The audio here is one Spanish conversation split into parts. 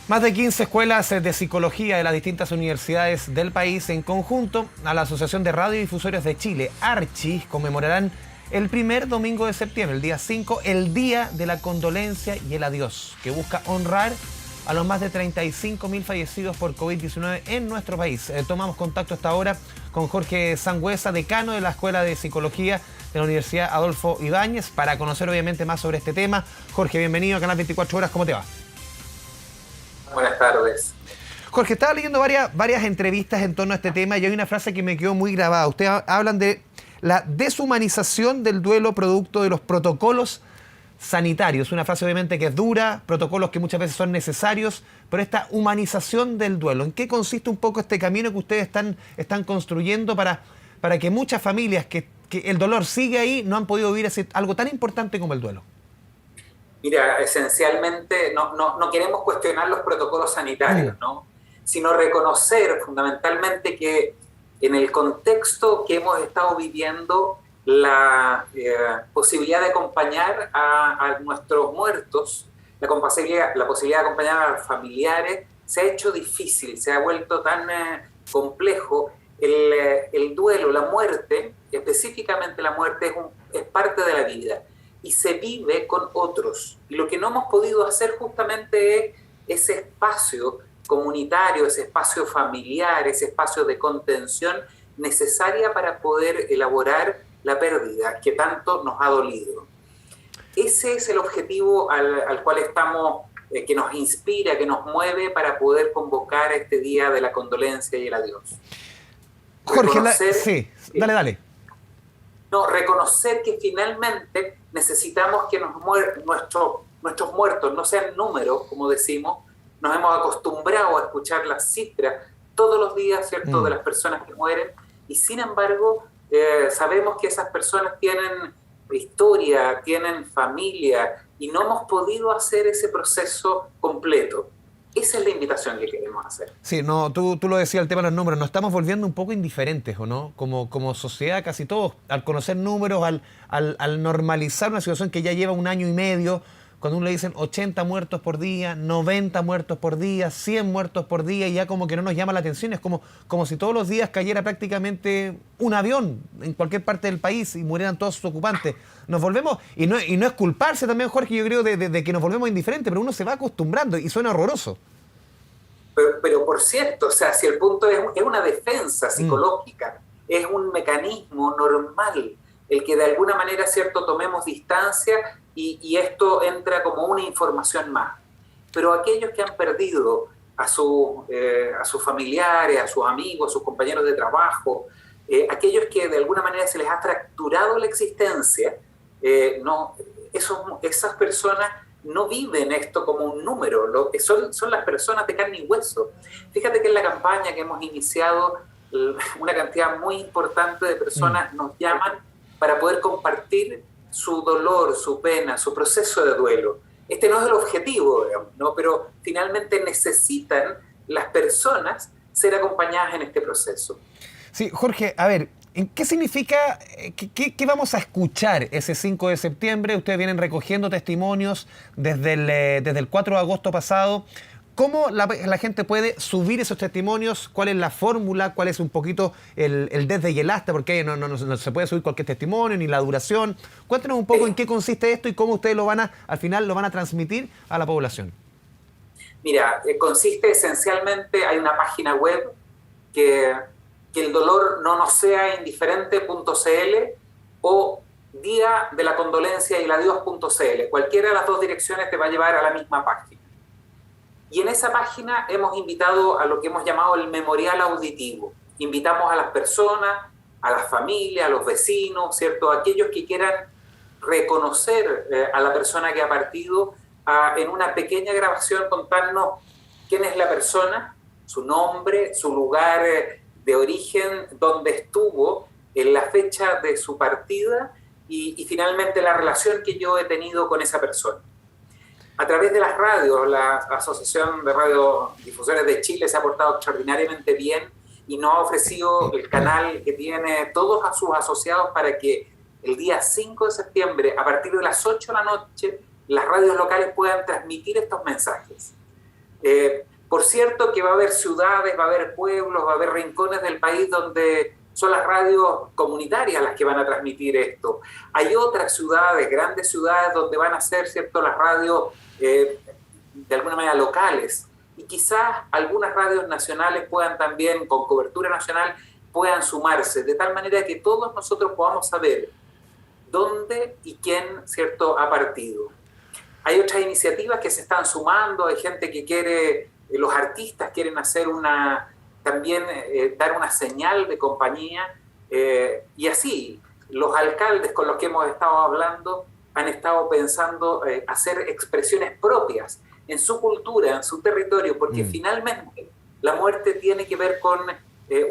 Más de 15 escuelas de psicología de las distintas universidades del país, en conjunto a la Asociación de Radiodifusores de Chile, ARCHI, conmemorarán el primer domingo de septiembre, el día 5, el Día de la Condolencia y el Adiós, que busca honrar a los más de 35.000 fallecidos por COVID-19 en nuestro país. Tomamos contacto hasta ahora con Jorge Sangüesa, decano de la Escuela de Psicología de la Universidad Adolfo Ibáñez, para conocer obviamente más sobre este tema. Jorge, bienvenido a Canal 24 Horas, ¿cómo te va? Buenas tardes. Jorge, estaba leyendo varias entrevistas en torno a este tema y hay una frase que me quedó muy grabada. Ustedes hablan de la deshumanización del duelo producto de los protocolos sanitarios. Una frase obviamente que es dura, protocolos que muchas veces son necesarios, pero esta humanización del duelo. ¿En qué consiste un poco este camino que ustedes están construyendo para que muchas familias que el dolor sigue ahí no han podido vivir algo tan importante como el duelo? Mira, esencialmente no queremos cuestionar los protocolos sanitarios, ¿no? Sino reconocer fundamentalmente que en el contexto que hemos estado viviendo, la posibilidad de acompañar a nuestros muertos, la posibilidad de acompañar a los familiares, se ha hecho difícil, se ha vuelto tan complejo. El duelo, la muerte, específicamente la muerte, es parte de la vida y se vive con otros. Y lo que no hemos podido hacer justamente es ese espacio comunitario, ese espacio familiar, ese espacio de contención necesaria para poder elaborar la pérdida que tanto nos ha dolido. Ese es el objetivo al cual estamos, que nos inspira, que nos mueve para poder convocar este Día de la Condolencia y el Adiós. Jorge, sí, dale. No, reconocer que finalmente necesitamos que nuestros muertos no sean números, como decimos. Nos hemos acostumbrado a escuchar las cifras todos los días, ¿cierto?, de las personas que mueren, y sin embargo sabemos que esas personas tienen historia, tienen familia, y no hemos podido hacer ese proceso completo. Esa es la invitación que queremos hacer. Sí, no, tú lo decías, el tema de los números, nos estamos volviendo un poco indiferentes, ¿o no? Como sociedad, casi todos, al conocer números, al normalizar una situación que ya lleva 1 año y medio, cuando uno le dicen 80 muertos por día, 90 muertos por día, 100 muertos por día, y ya como que no nos llama la atención, es como si todos los días cayera prácticamente un avión en cualquier parte del país y murieran todos sus ocupantes. Nos volvemos, y no es culparse también, Jorge, yo creo, de que nos volvemos indiferentes, pero uno se va acostumbrando y suena horroroso. Pero por cierto, o sea, si el punto es una defensa psicológica, es un mecanismo normal, el que de alguna manera, cierto, tomemos distancia y esto entra como una información más. Pero aquellos que han perdido a sus familiares, a sus amigos, a sus compañeros de trabajo, aquellos que de alguna manera se les ha fracturado la existencia, esas personas no viven esto como un número, son las personas de carne y hueso. Fíjate que en la campaña que hemos iniciado, una cantidad muy importante de personas nos llaman para poder compartir su dolor, su pena, su proceso de duelo. Este no es el objetivo, digamos, ¿no? Pero finalmente necesitan las personas ser acompañadas en este proceso. Sí, Jorge, a ver, ¿qué significa, qué vamos a escuchar ese 5 de septiembre? Ustedes vienen recogiendo testimonios desde el 4 de agosto pasado. ¿Cómo la gente puede subir esos testimonios? ¿Cuál es la fórmula? ¿Cuál es un poquito el desde y el hasta? Porque no se puede subir cualquier testimonio, ni la duración. Cuéntenos un poco en qué consiste esto y cómo ustedes al final lo van a transmitir a la población. Mira, consiste esencialmente, hay una página web que el dolor no nos sea indiferente.cl o día de la condolencia y el adiós.cl. Cualquiera de las dos direcciones te va a llevar a la misma página. Y en esa página hemos invitado a lo que hemos llamado el memorial auditivo. Invitamos a las personas, a las familias, a los vecinos, ¿cierto?, a aquellos que quieran reconocer a la persona que ha partido, en una pequeña grabación contarnos quién es la persona, su nombre, su lugar de origen, dónde estuvo, en la fecha de su partida y finalmente la relación que yo he tenido con esa persona. A través de las radios, la Asociación de Radiodifusores de Chile se ha portado extraordinariamente bien y nos ha ofrecido el canal que tiene todos a sus asociados para que el día 5 de septiembre, a partir de las 8 de la noche, las radios locales puedan transmitir estos mensajes. Por cierto que va a haber ciudades, va a haber pueblos, va a haber rincones del país donde son las radios comunitarias las que van a transmitir esto. Hay otras ciudades, grandes ciudades, donde van a ser, ¿cierto?, las radios de alguna manera locales. Y quizás algunas radios nacionales puedan también, con cobertura nacional, puedan sumarse, de tal manera que todos nosotros podamos saber dónde y quién, ¿cierto?, ha partido. Hay otras iniciativas que se están sumando, hay gente que quiere, los artistas quieren hacer también dar una señal de compañía, y así los alcaldes con los que hemos estado hablando han estado pensando hacer expresiones propias en su cultura, en su territorio, porque finalmente la muerte tiene que ver con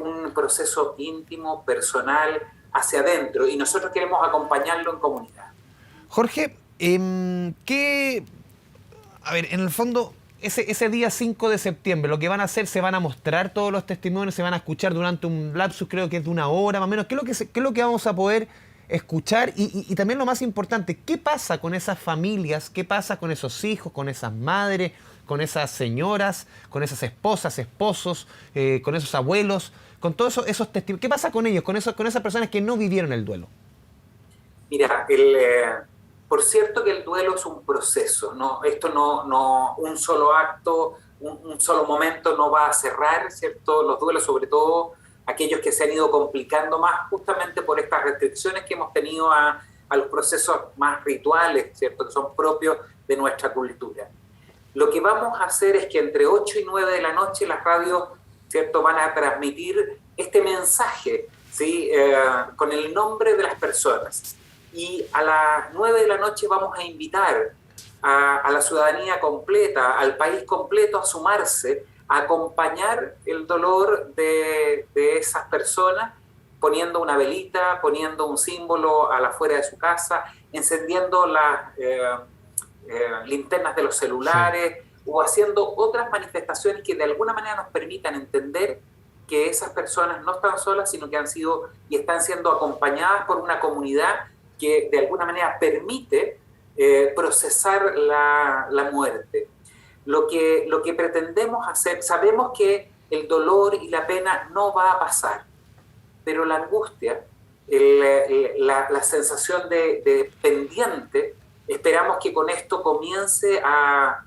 un proceso íntimo, personal, hacia adentro, y nosotros queremos acompañarlo en comunidad. Jorge, a ver, en el fondo, ese día 5 de septiembre, lo que van a hacer, se van a mostrar todos los testimonios, se van a escuchar durante un lapsus, creo que es de una hora más o menos. ¿Qué es lo que vamos a poder escuchar? Y también lo más importante, ¿qué pasa con esas familias? ¿Qué pasa con esos hijos, con esas madres, con esas señoras, con esas esposas, esposos, con esos abuelos, con todos esos testimonios? ¿Qué pasa con ellos, con esas personas que no vivieron el duelo? Mira, por cierto que el duelo es un proceso, ¿no? Esto no un solo acto, un solo momento no va a cerrar, ¿cierto? Los duelos, sobre todo aquellos que se han ido complicando más justamente por estas restricciones que hemos tenido a los procesos más rituales, ¿cierto?, que son propios de nuestra cultura. Lo que vamos a hacer es que entre 8 y 9 de la noche las radios, ¿cierto?, van a transmitir este mensaje, ¿sí?, con el nombre de las personas. Y a las 9 de la noche vamos a invitar a la ciudadanía completa, al país completo, a sumarse, a acompañar el dolor de esas personas, poniendo una velita, poniendo un símbolo a la afuera de su casa, encendiendo las linternas de los celulares, sí, o haciendo otras manifestaciones que de alguna manera nos permitan entender que esas personas no están solas, sino que han sido y están siendo acompañadas por una comunidad que de alguna manera permite procesar la muerte. Lo que pretendemos hacer, sabemos que el dolor y la pena no va a pasar, pero la angustia, la sensación de pendiente, esperamos que con esto comience a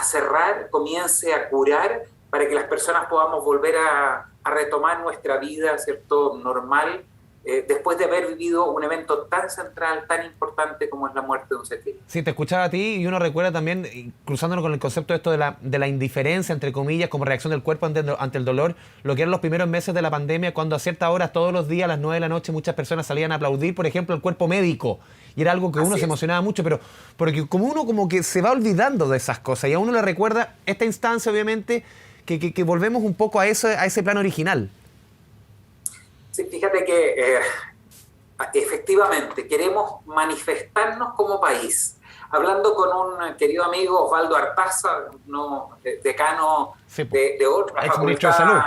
cerrar, comience a curar, para que las personas podamos volver a retomar nuestra vida, ¿cierto?, normal, después de haber vivido un evento tan central, tan importante como es la muerte de un ser querido. Sí, te escuchaba a ti y uno recuerda también, cruzándolo con el concepto de esto de la indiferencia, entre comillas, como reacción del cuerpo ante el dolor, lo que eran los primeros meses de la pandemia, cuando a cierta hora, todos los días, a las 9 de la noche, muchas personas salían a aplaudir, por ejemplo, el cuerpo médico. Y era algo que uno se emocionaba mucho, pero porque como uno como que se va olvidando de esas cosas, y a uno le recuerda esta instancia, obviamente, que volvemos un poco a ese plano original. Sí, fíjate que efectivamente queremos manifestarnos como país. Hablando con un querido amigo, Osvaldo Artaza, decano sí, de otra ex ministro de Salud.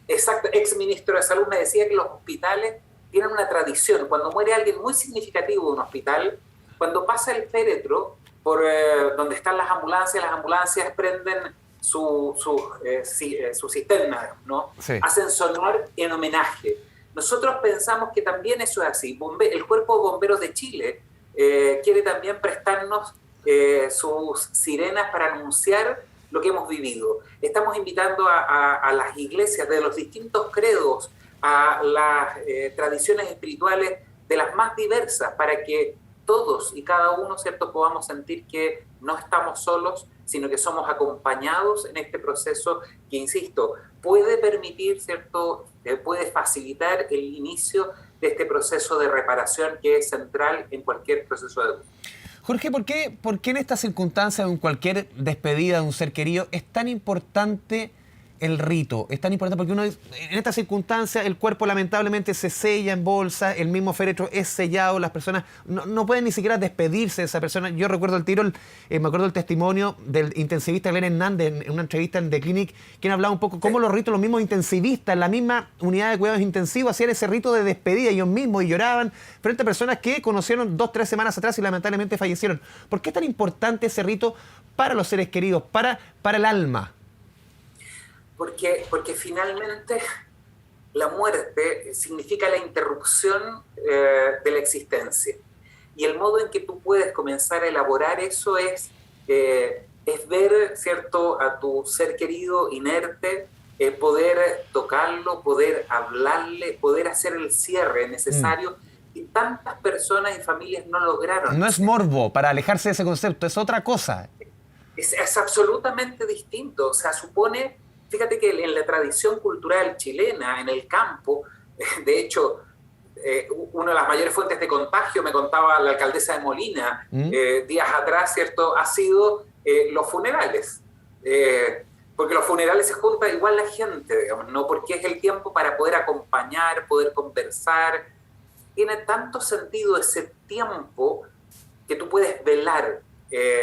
Exacto, ex ministro de Salud, me decía que los hospitales tienen una tradición. Cuando muere alguien muy significativo de un hospital, cuando pasa el féretro por donde están las ambulancias prenden su cisterna, ¿no? Sí. Hacen sonar en homenaje. Nosotros pensamos que también eso es así. El Cuerpo de Bomberos de Chile quiere también prestarnos sus sirenas para anunciar lo que hemos vivido. Estamos invitando a las iglesias de los distintos credos, a las tradiciones espirituales de las más diversas, para que todos y cada uno, ¿cierto?, podamos sentir que no estamos solos, sino que somos acompañados en este proceso que, insisto, puede permitir, ¿cierto?, puede facilitar el inicio de este proceso de reparación que es central en cualquier proceso de duelo. Jorge, ¿por qué en estas circunstancias, en cualquier despedida de un ser querido, es tan importante el rito? Es tan importante porque uno, en estas circunstancias, el cuerpo lamentablemente se sella en bolsa, el mismo féretro es sellado, las personas no pueden ni siquiera despedirse de esa persona. Yo recuerdo me acuerdo el testimonio del intensivista Glenn Hernández en una entrevista en The Clinic, quien hablaba un poco cómo los ritos, los mismos intensivistas, en la misma unidad de cuidados intensivos, hacían ese rito de despedida ellos mismos y lloraban frente a personas que conocieron 2-3 semanas atrás y lamentablemente fallecieron. ¿Por qué es tan importante ese rito para los seres queridos, para el alma? porque finalmente la muerte significa la interrupción de la existencia. Y el modo en que tú puedes comenzar a elaborar eso es ver, ¿cierto?, a tu ser querido inerte, poder tocarlo, poder hablarle, poder hacer el cierre necesario. Y tantas personas y familias no lograron. No es morbo, para alejarse de ese concepto, es otra cosa. Es absolutamente distinto. O sea, supone, fíjate que en la tradición cultural chilena, en el campo, de hecho, una de las mayores fuentes de contagio, me contaba la alcaldesa de Molina días atrás, ¿cierto?, ha sido los funerales. Porque los funerales se junta igual la gente, digamos, ¿no? Porque es el tiempo para poder acompañar, poder conversar. Tiene tanto sentido ese tiempo que tú puedes velar,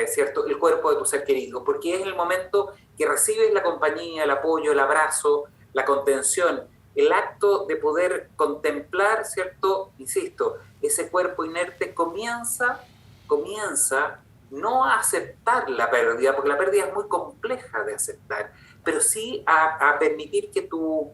¿cierto?, el cuerpo de tu ser querido, porque es el momento que recibes la compañía, el apoyo, el abrazo, la contención, el acto de poder contemplar, ¿cierto?, insisto, ese cuerpo inerte comienza no a aceptar la pérdida, porque la pérdida es muy compleja de aceptar, pero sí a permitir que tu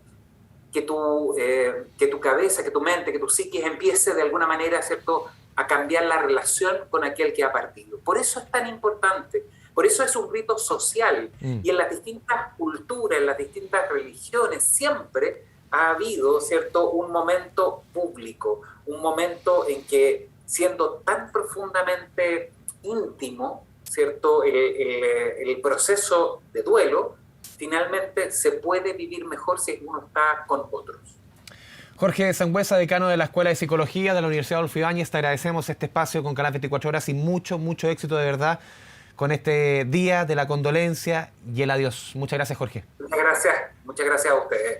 cabeza, que tu mente, que tu psiquis empiece de alguna manera, ¿cierto?, a cambiar la relación con aquel que ha partido. Por eso es tan importante, por eso es un rito social. Y en las distintas culturas, en las distintas religiones, siempre ha habido, ¿cierto?, un momento público, un momento en que, siendo tan profundamente íntimo, ¿cierto?, el proceso de duelo, finalmente se puede vivir mejor si uno está con otros. Jorge Sangüesa, decano de la Escuela de Psicología de la Universidad Adolfo Ibáñez, te agradecemos este espacio con Canal 24 Horas y mucho éxito de verdad con este día de la condolencia y el adiós. Muchas gracias, Jorge. Muchas gracias a ustedes.